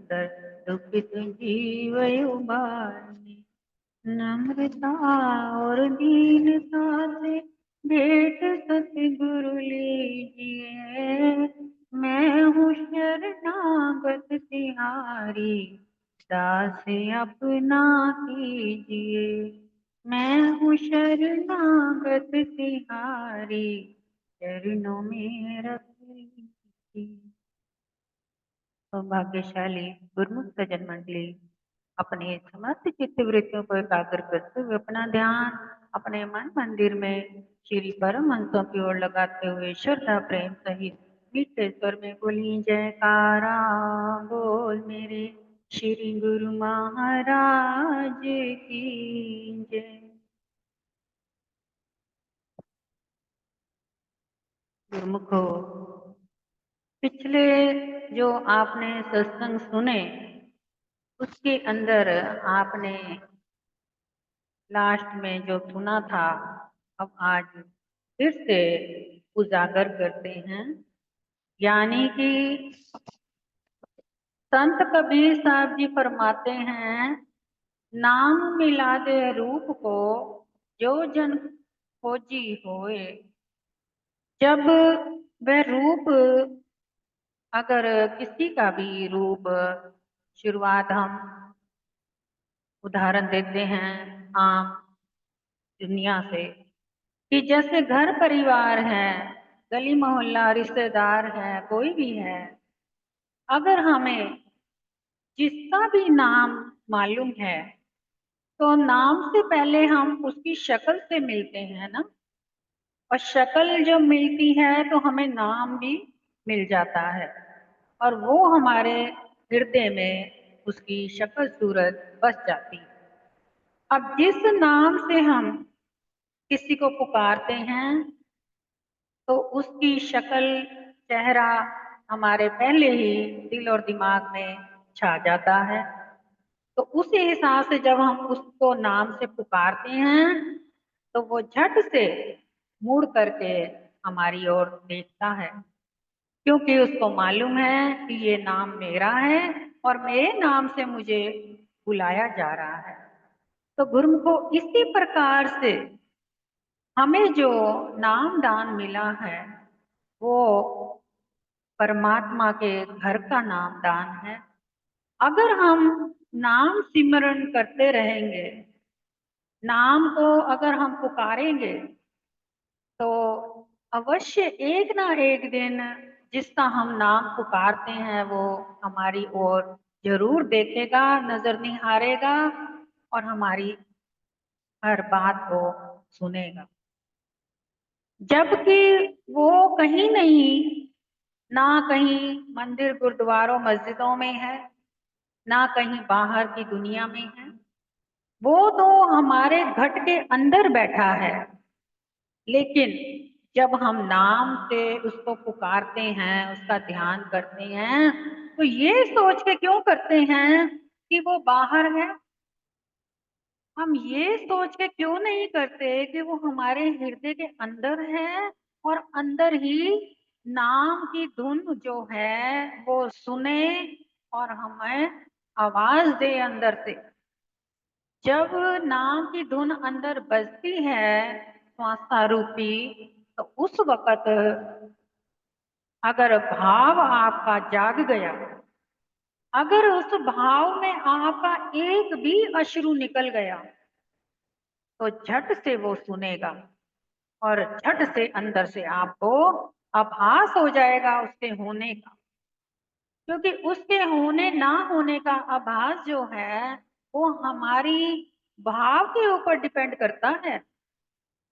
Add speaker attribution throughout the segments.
Speaker 1: सुंदर दुखित जीव उबारने। नम्रता और दीनता से भेंट सतगुरु लीजिए। मैं हूँ शरणागत तिहारी, दास अपना कीजिए। मैं हूँ शरणागत तिहारी, चरणों में रख लीजिए। सौभाग्यशाली गुरुमुख सज्जन मंडली अपने समस्त चित्त वृत्तियों को एकाग्र करते हुए अपना ध्यान अपने मन मंदिर में श्री परम हंसों की ओर लगाते हुए श्रद्धा प्रेम सहित मीठे स्वर में बोली जयकारा। बोल मेरे श्री गुरु महाराज की जय। गुरुमुखो, पिछले जो आपने सत्संग सुने उसके अंदर आपने लास्ट में जो सुना था, अब आज फिर से उजागर करते हैं। यानी कि संत कबीर साहब जी फरमाते हैं, नाम मिला दे रूप को जो जन खोजी होए। जब वह रूप, अगर किसी का भी रूप, शुरुआत हम उदाहरण देते हैं आम दुनिया से, कि जैसे घर परिवार है, गली मोहल्ला रिश्तेदार है, कोई भी है, अगर हमें जिसका भी नाम मालूम है तो नाम से पहले हम उसकी शक्ल से मिलते हैं ना, और शक्ल जब मिलती है तो हमें नाम भी मिल जाता है और वो हमारे हृदय में उसकी शक्ल सूरत बस जाती है। अब जिस नाम से हम किसी को पुकारते हैं तो उसकी शक्ल, चेहरा हमारे पहले ही दिल और दिमाग में छा जाता है। तो उसी हिसाब से जब हम उसको नाम से पुकारते हैं तो वो झट से मुड़ करके हमारी ओर देखता है, क्योंकि उसको मालूम है कि ये नाम मेरा है और मेरे नाम से मुझे बुलाया जा रहा है। तो गुरुमुखो, इसी प्रकार से हमें जो नाम दान मिला है वो परमात्मा के घर का नाम दान है। अगर हम नाम सिमरन करते रहेंगे, नाम को अगर हम पुकारेंगे तो अवश्य एक ना एक दिन जिसका हम नाम पुकारते हैं वो हमारी ओर जरूर देखेगा, नजर निहारेगा और हमारी हर बात को सुनेगा। जबकि वो कहीं नहीं, ना कहीं मंदिर गुरुद्वारों मस्जिदों में है, ना कहीं बाहर की दुनिया में है, वो तो हमारे घट के अंदर बैठा है। लेकिन जब हम नाम से उसको पुकारते हैं, उसका ध्यान करते हैं, तो ये सोच के क्यों करते हैं कि वो बाहर है। हम ये सोच के क्यों नहीं करते कि वो हमारे हृदय के अंदर है और अंदर ही नाम की धुन जो है वो सुने और हमें आवाज दे अंदर से। जब नाम की धुन अंदर बजती है श्वासा रूपी, तो उस वक्त अगर भाव आपका जाग गया, अगर उस भाव में आपका एक भी अश्रु निकल गया तो झट से वो सुनेगा और झट से अंदर से आपको आभास हो जाएगा उसके होने का। क्योंकि उसके होने ना होने का आभास जो है वो हमारी भाव के ऊपर डिपेंड करता है।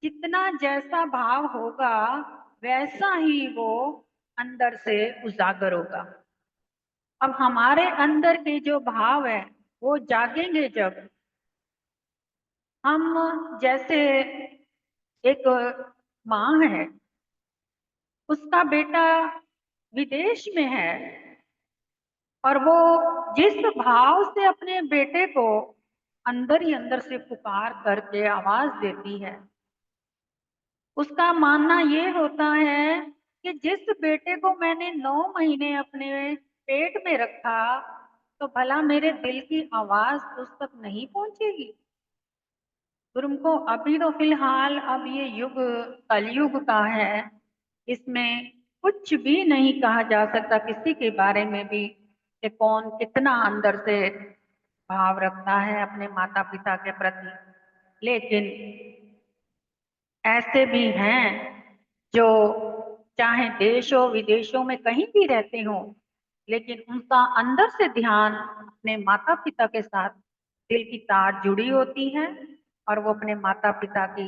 Speaker 1: जितना जैसा भाव होगा वैसा ही वो अंदर से उजागर होगा। अब हमारे अंदर के जो भाव है वो जागेंगे जब हम, जैसे एक माँ है, उसका बेटा विदेश में है और वो जिस भाव से अपने बेटे को अंदर ही अंदर से पुकार करके आवाज देती है, उसका मानना ये होता है कि जिस बेटे को मैंने 9 महीने अपने पेट में रखा, तो भला मेरे दिल की आवाज उस तक नहीं पहुंचेगी? तुमको अभी तो फिलहाल अब ये युग कलयुग का है, इसमें कुछ भी नहीं कहा जा सकता किसी के बारे में भी कि कौन कितना अंदर से भाव रखता है अपने माता पिता के प्रति। लेकिन ऐसे भी हैं जो चाहे देशों विदेशों में कहीं भी रहते हो, लेकिन उनका अंदर से ध्यान अपने माता पिता के साथ दिल की तार जुड़ी होती है, और वो अपने माता पिता की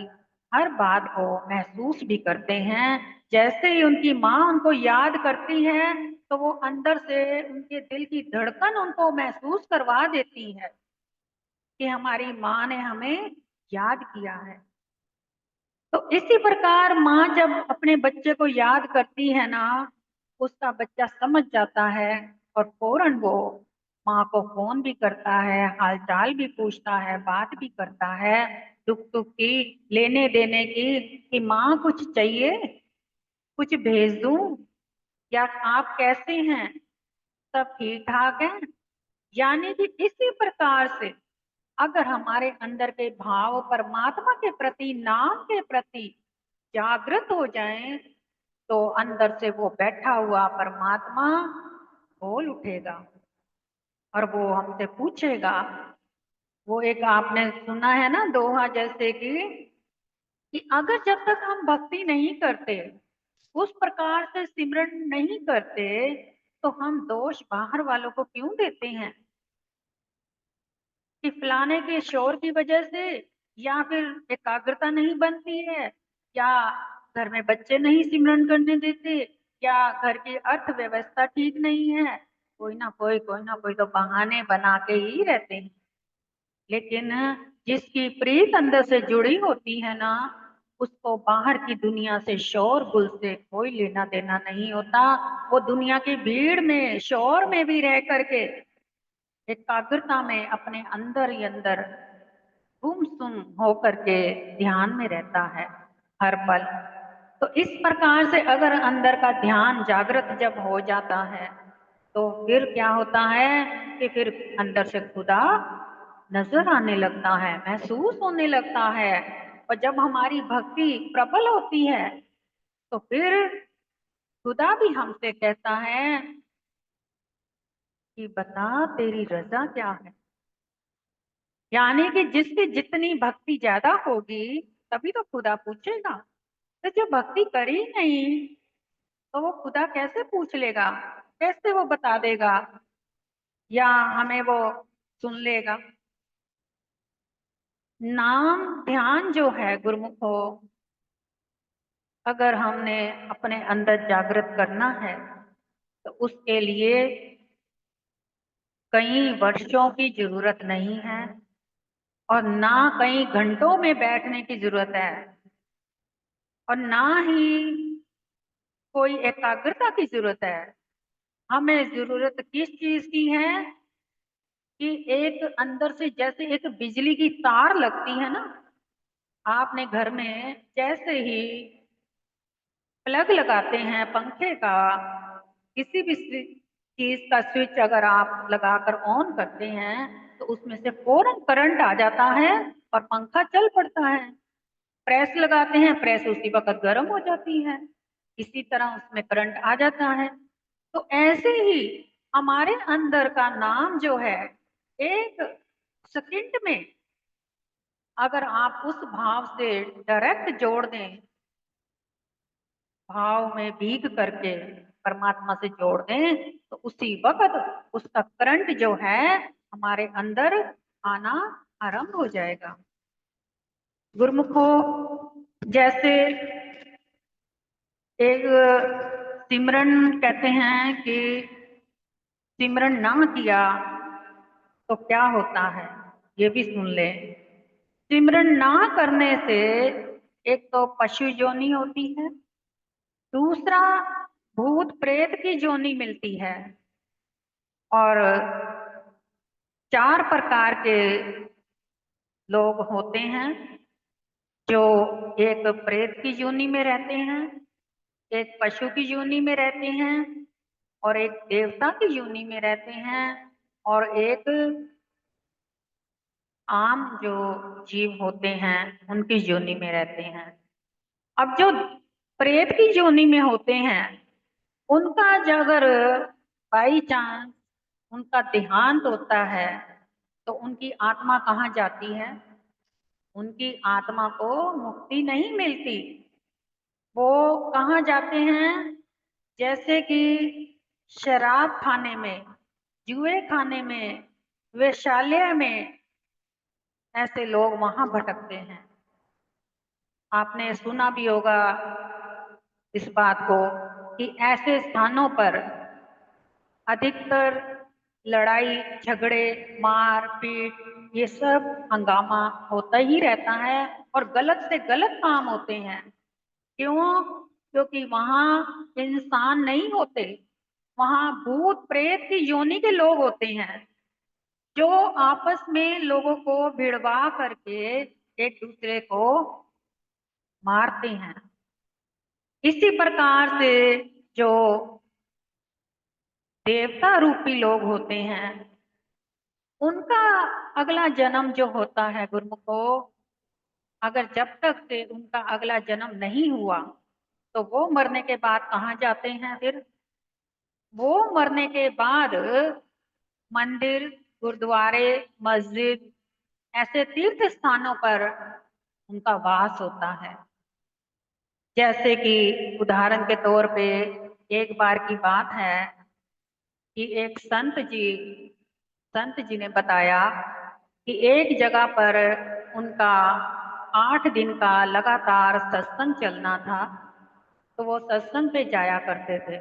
Speaker 1: हर बात को महसूस भी करते हैं। जैसे ही उनकी माँ उनको याद करती है, तो वो अंदर से उनके दिल की धड़कन उनको महसूस करवा देती है कि हमारी माँ ने हमें याद किया है। तो इसी प्रकार माँ जब अपने बच्चे को याद करती है ना, उसका बच्चा समझ जाता है और फौरन वो माँ को फोन भी करता है, हालचाल भी पूछता है, बात भी करता है, दुख सुख की, लेने देने की, कि माँ कुछ चाहिए, कुछ भेज दूं, या आप कैसे हैं, सब ठीक ठाक हैं। यानी कि इसी प्रकार से अगर हमारे अंदर के भाव परमात्मा के प्रति, नाम के प्रति जागृत हो जाएं, तो अंदर से वो बैठा हुआ परमात्मा बोल उठेगा और वो हमसे पूछेगा। वो एक आपने सुना है ना दोहा, जैसे कि अगर जब तक हम भक्ति नहीं करते, उस प्रकार से सिमरन नहीं करते, तो हम दोष बाहर वालों को क्यों देते हैं कि फलाने के शोर की वजह से, या फिर एकाग्रता नहीं बनती है, या घर में बच्चे नहीं सिमरन करने देते, या घर की अर्थव्यवस्था ठीक नहीं है। कोई ना कोई तो बहाने बना के ही रहते हैं। लेकिन जिसकी प्रीत अंदर से जुड़ी होती है ना, उसको बाहर की दुनिया से, शोरगुल से कोई लेना देना नहीं होता। वो दुनिया की भीड़ में, शोर में भी रह करके एकाग्रता में अपने अंदर ही अंदर गुमसुम होकर के ध्यान में रहता है हर पल। तो इस प्रकार से अगर अंदर का ध्यान जागृत जब हो जाता है, तो फिर क्या होता है कि फिर अंदर से खुदा नजर आने लगता है, महसूस होने लगता है। और जब हमारी भक्ति प्रबल होती है, तो फिर खुदा भी हमसे कहता है कि बता तेरी रजा क्या है। यानी कि जिसकी जितनी भक्ति ज्यादा होगी, तभी तो खुदा पूछेगा। तो जो भक्ति करी नहीं, तो वो खुदा कैसे पूछ लेगा, कैसे वो बता देगा, या हमें वो सुन लेगा। नाम ध्यान जो है गुरुमुखो, अगर हमने अपने अंदर जागृत करना है, तो उसके लिए कई वर्षों की जरूरत नहीं है, और ना कई घंटों में बैठने की जरूरत है, और ना ही कोई एकाग्रता की जरूरत है। हमें जरूरत किस चीज की है कि एक अंदर से जैसे एक बिजली की तार लगती है ना, आपने घर में जैसे ही प्लग लगाते हैं पंखे का, किसी भी चीज का स्विच अगर आप लगाकर ऑन करते हैं, तो उसमें से फौरन करंट आ जाता है और पंखा चल पड़ता है। प्रेस लगाते हैं, प्रेस उसी वक्त गर्म हो जाती है, इसी तरह उसमें करंट आ जाता है। तो ऐसे ही हमारे अंदर का नाम जो है, एक सेकंड में अगर आप उस भाव से डायरेक्ट जोड़ दें, भाव में भीग करके परमात्मा से जोड़ दें, तो उसी वक्त उसका करंट जो है हमारे अंदर आना आरंभ हो जाएगा। गुरुमुखो, जैसे एक सिमरन कहते हैं कि सिमरन ना किया तो क्या होता है, ये भी सुन ले। सिमरन ना करने से एक तो पशु योनि होती है, दूसरा भूत प्रेत की योनि मिलती है, और चार प्रकार के लोग होते हैं जो एक प्रेत की योनि में रहते हैं, एक पशु की योनि में रहते हैं, और एक देवता की योनि में रहते हैं, और एक आम जो जीव होते हैं उनकी योनि में रहते हैं। अब जो प्रेत की योनि में होते हैं उनका जो अगर बाई चांस उनका देहांत होता है तो उनकी आत्मा कहाँ जाती है? उनकी आत्मा को मुक्ति नहीं मिलती। वो कहाँ जाते हैं? जैसे कि शराब खाने में, जुए खाने में, वेश्यालय में, ऐसे लोग वहां भटकते हैं। आपने सुना भी होगा इस बात को कि ऐसे स्थानों पर अधिकतर लड़ाई झगड़े मार पीट ये सब हंगामा होता ही रहता है और गलत से गलत काम होते हैं। क्यों? क्योंकि वहां इंसान नहीं होते, वहां भूत प्रेत की योनि के लोग होते हैं जो आपस में लोगों को भिड़वा करके एक दूसरे को मारते हैं। इसी प्रकार से जो देवता रूपी लोग होते हैं उनका अगला जन्म जो होता है गुरुमुखो, अगर जब तक से उनका अगला जन्म नहीं हुआ तो वो मरने के बाद कहाँ जाते हैं फिर? वो मरने के बाद मंदिर, गुरुद्वारे, मस्जिद ऐसे तीर्थ स्थानों पर उनका वास होता है। जैसे कि उदाहरण के तौर पे एक बार की बात है कि एक संत जी ने बताया कि एक जगह पर उनका 8 दिन का लगातार सत्संग चलना था, तो वो सत्संग पे जाया करते थे।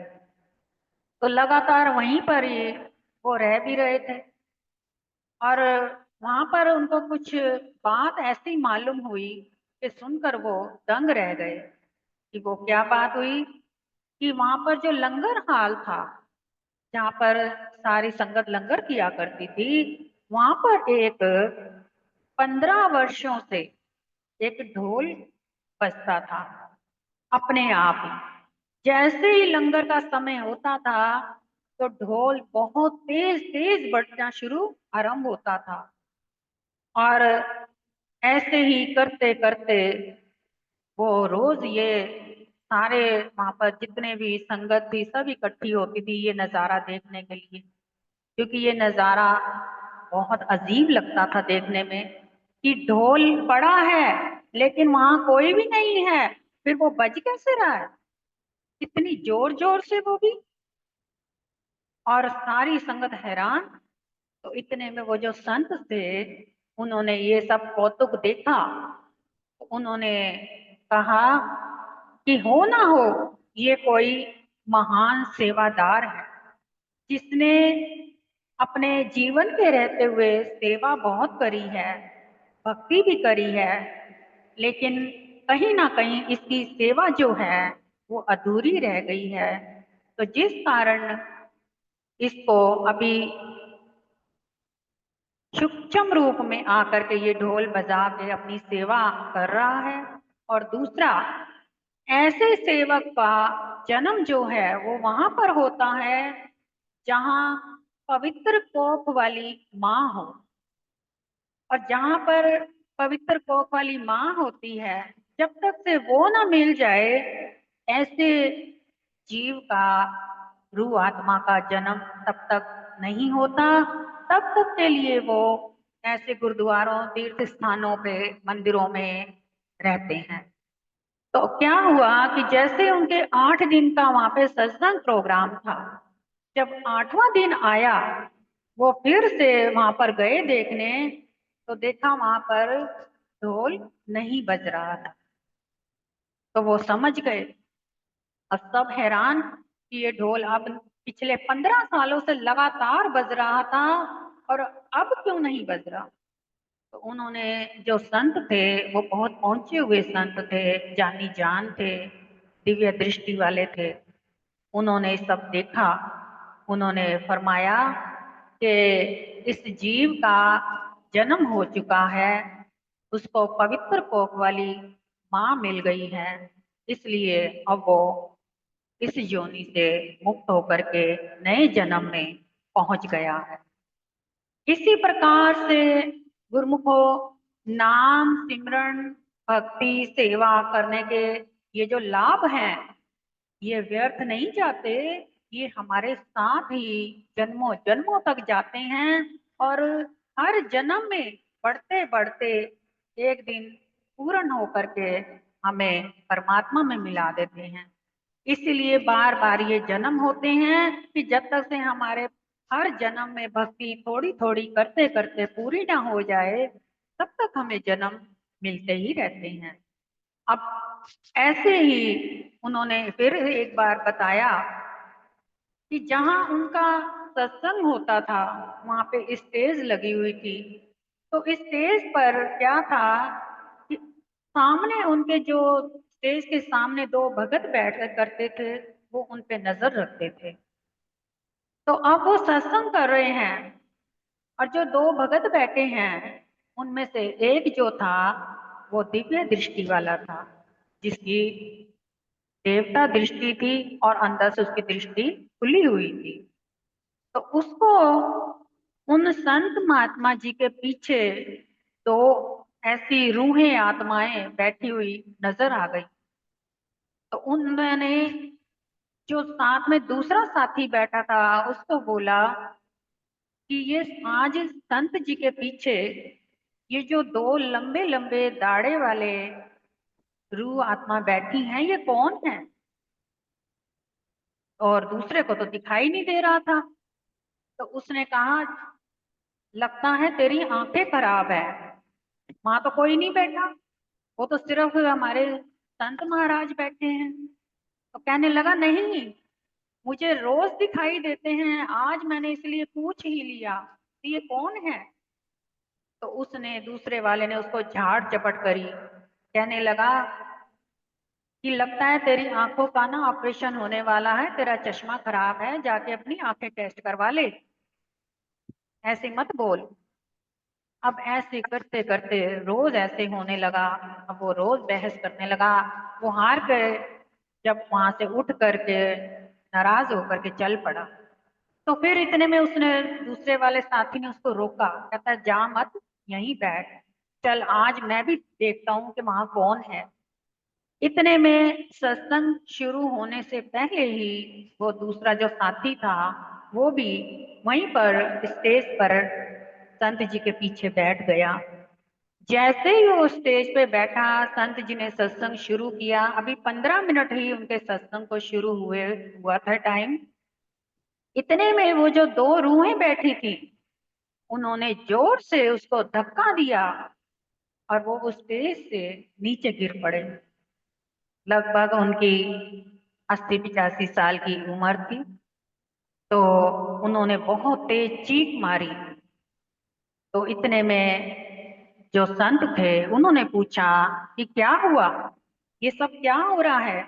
Speaker 1: तो लगातार वहीं पर ही वो रह भी रहे थे और वहां पर उनको कुछ बात ऐसी मालूम हुई कि सुनकर वो दंग रह गए कि वो क्या बात हुई कि वहां पर जो लंगर हाल था जहाँ पर सारी संगत लंगर किया करती थी, वहां पर एक 15 वर्षों से एक ढोल बजता था अपने आप ही। जैसे ही लंगर का समय होता था तो ढोल बहुत तेज तेज बजना शुरू आरंभ होता था और ऐसे ही करते करते वो रोज ये सारे वहां पर जितने भी संगत थी सब इकट्ठी होती थी ये नजारा देखने के लिए, क्योंकि ये नजारा बहुत अजीब लगता था देखने में कि ढोल पड़ा है लेकिन वहां कोई भी नहीं है, फिर वो बज कैसे रहा है इतनी जोर जोर से वो भी। और सारी संगत हैरान। तो इतने में वो जो संत थे उन्होंने ये सब कौतुक देखा, तो उन्होंने कहा कि हो ना हो ये कोई महान सेवादार है जिसने अपने जीवन के रहते हुए सेवा बहुत करी है, भक्ति भी करी है, लेकिन कहीं ना कहीं इसकी सेवा जो है वो अधूरी रह गई है। तो जिस कारण इसको अभी सूक्ष्म रूप में आकर के ये ढोल बजा के अपनी सेवा कर रहा है। और दूसरा, ऐसे सेवक का जन्म जो है वो वहां पर होता है जहाँ पवित्र कोख वाली माँ हो। और जहाँ पर पवित्र कोख वाली माँ होती है, जब तक से वो ना मिल जाए ऐसे जीव का रूह आत्मा का जन्म तब तक नहीं होता। तब तक के लिए वो ऐसे गुरुद्वारों तीर्थ स्थानों पे मंदिरों में रहते हैं। तो क्या हुआ कि जैसे उनके 8 दिन का वहां पे सत्संग प्रोग्राम था, जब 8वां दिन आया वो फिर से वहां पर गए देखने, तो देखा वहां पर ढोल नहीं बज रहा था। तो वो समझ गए। अब सब हैरान कि ये ढोल अब पिछले 15 सालों से लगातार बज रहा था और अब क्यों नहीं बज रहा। तो उन्होंने, जो संत थे वो बहुत पहुंचे हुए संत थे, जानी जान थे, दिव्य दृष्टि वाले थे, उन्होंने सब देखा। उन्होंने फरमाया कि इस जीव का जन्म हो चुका है, उसको पवित्र कोख वाली माँ मिल गई है, इसलिए अब वो इस योनि से मुक्त होकर के नए जन्म में पहुंच गया है। इसी प्रकार से गुरुमुखों नाम सिमरन भक्ति सेवा करने के ये जो लाभ हैं ये व्यर्थ नहीं जाते, ये हमारे साथ ही जन्मों जन्मों तक जाते हैं और हर जन्म में बढ़ते बढ़ते एक दिन पूर्ण होकर के हमें परमात्मा में मिला देते हैं। इसलिए बार बार ये जन्म होते हैं कि जब तक से हमारे हर जन्म में भक्ति थोड़ी थोड़ी करते करते पूरी ना हो जाए तब तक हमें जन्म मिलते ही रहते हैं। अब ऐसे ही उन्होंने फिर एक बार बताया कि जहां उनका सत्संग होता था वहां पे स्टेज लगी हुई थी। तो स्टेज पर क्या था कि सामने उनके जो स्टेज के सामने दो भगत बैठ करते थे वो उन पे नजर रखते थे। तो अब वो सत्संग कर रहे हैं और जो दो भगत बैठे हैं उनमें से एक जो था वो दिव्य दृष्टि वाला था, जिसकी देवता दृष्टि थी और अंदर से उसकी दृष्टि खुली हुई थी। तो उसको उन संत महात्मा जी के पीछे दो ऐसी रूहें आत्माएं बैठी हुई नजर आ गई। तो उन्होंने जो साथ में दूसरा साथी बैठा था उसको बोला कि ये आज संत जी के पीछे ये जो दो लंबे लंबे दाढ़े वाले रूह आत्मा बैठी हैं ये कौन है? और दूसरे को तो दिखाई नहीं दे रहा था। तो उसने कहा लगता है तेरी आंखें खराब है, वहां तो कोई नहीं बैठा, वो तो सिर्फ हमारे संत महाराज बैठे हैं। तो कहने लगा नहीं, मुझे रोज दिखाई देते हैं, आज मैंने इसलिए पूछ ही लिया कि ये कौन है। तो उसने दूसरे वाले ने उसको झाड़ चपट करी, कहने लगा कि लगता है तेरी आंखों का ना ऑपरेशन होने वाला है, तेरा चश्मा खराब है, जाके अपनी आंखें टेस्ट करवा ले, ऐसे मत बोल। अब ऐसे करते करते रोज ऐसे होने लगा। अब वो रोज बहस करने लगा। वो हार गए जब वहां से उठ करके नाराज होकर के चल पड़ा। तो फिर इतने में उसने दूसरे वाले साथी ने उसको रोका, कहता जा मत, यहीं बैठ, चल आज मैं भी देखता हूँ कि वहां कौन है। इतने में सत्संग शुरू होने से पहले ही वो दूसरा जो साथी था वो भी वहीं पर स्टेज पर संत जी के पीछे बैठ गया। जैसे ही वो स्टेज पे बैठा संत जी ने सत्संग शुरू किया। अभी 15 मिनट ही उनके सत्संग को शुरू हुआ था टाइम। इतने में वो जो दो रूहें बैठी थी उन्होंने जोर से उसको धक्का दिया और वो उस स्टेज से नीचे गिर पड़े। लगभग उनकी 80-85 साल की उम्र थी। तो उन्होंने बहुत तेज चीख मारी। तो इतने में जो संत थे उन्होंने पूछा कि क्या हुआ, ये सब क्या हो रहा है?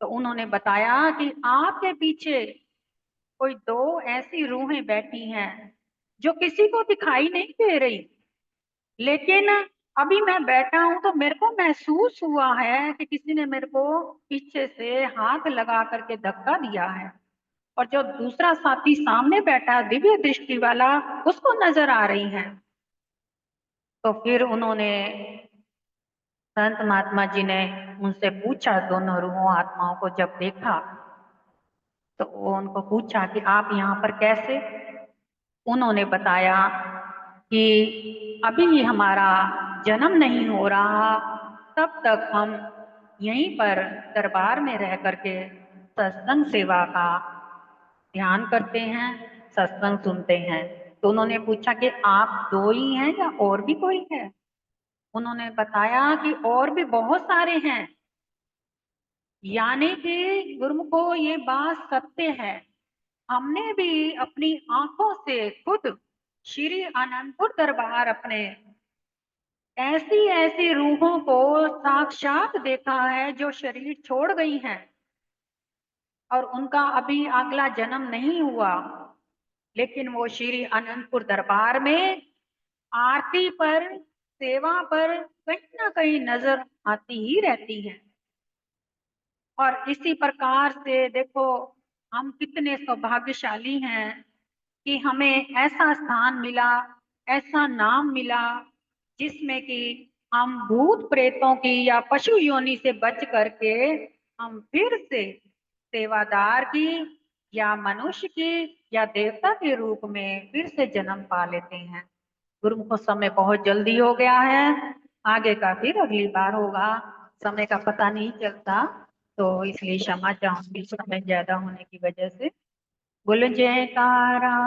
Speaker 1: तो उन्होंने बताया कि आपके पीछे कोई दो ऐसी रूहें बैठी हैं जो किसी को दिखाई नहीं दे रही, लेकिन अभी मैं बैठा हूं तो मेरे को महसूस हुआ है कि किसी ने मेरे को पीछे से हाथ लगा करके धक्का दिया है। और जो दूसरा साथी सामने बैठा दिव्य दृष्टि वाला उसको नजर आ रही हैं। तो फिर उन्होंने संत महात्मा जी ने उनसे पूछा, दोनों रूहों आत्माओं को जब देखा तो वो उनको पूछा कि आप यहाँ पर कैसे? उन्होंने बताया कि अभी हमारा जन्म नहीं हो रहा, तब तक हम यहीं पर दरबार में रह करके सत्संग सेवा का ध्यान करते हैं, सत्संग सुनते हैं। तो उन्होंने पूछा कि आप दो ही हैं या और भी कोई है? उन्होंने बताया कि और भी बहुत सारे हैं। यानी कि गुरुमुखो ये बात सत्य है। हमने भी अपनी आंखों से खुद श्री आनंदपुर दरबार अपने ऐसी ऐसी रूहों को साक्षात देखा है जो शरीर छोड़ गई हैं और उनका अभी अगला जन्म नहीं हुआ, लेकिन वो श्री अनंतपुर दरबार में आरती पर सेवा पर कहीं ना कहीं नजर आती ही रहती हैं। और इसी प्रकार से देखो हम कितने सौभाग्यशाली हैं कि हमें ऐसा स्थान मिला, ऐसा नाम मिला, जिसमें कि हम भूत प्रेतों की या पशु योनि से बच करके हम फिर से सेवादार की या मनुष्य की या देवता के रूप में फिर से जन्म पा लेते हैं। गुरुमुखो, समय बहुत जल्दी हो गया है, आगे का फिर अगली बार होगा। समय का पता नहीं चलता, तो इसलिए क्षमा चाहूंगी समय ज्यादा होने की वजह से। बोल जयकारा,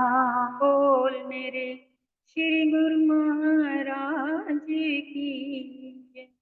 Speaker 1: बोल मेरे श्री गुरु महाराज की।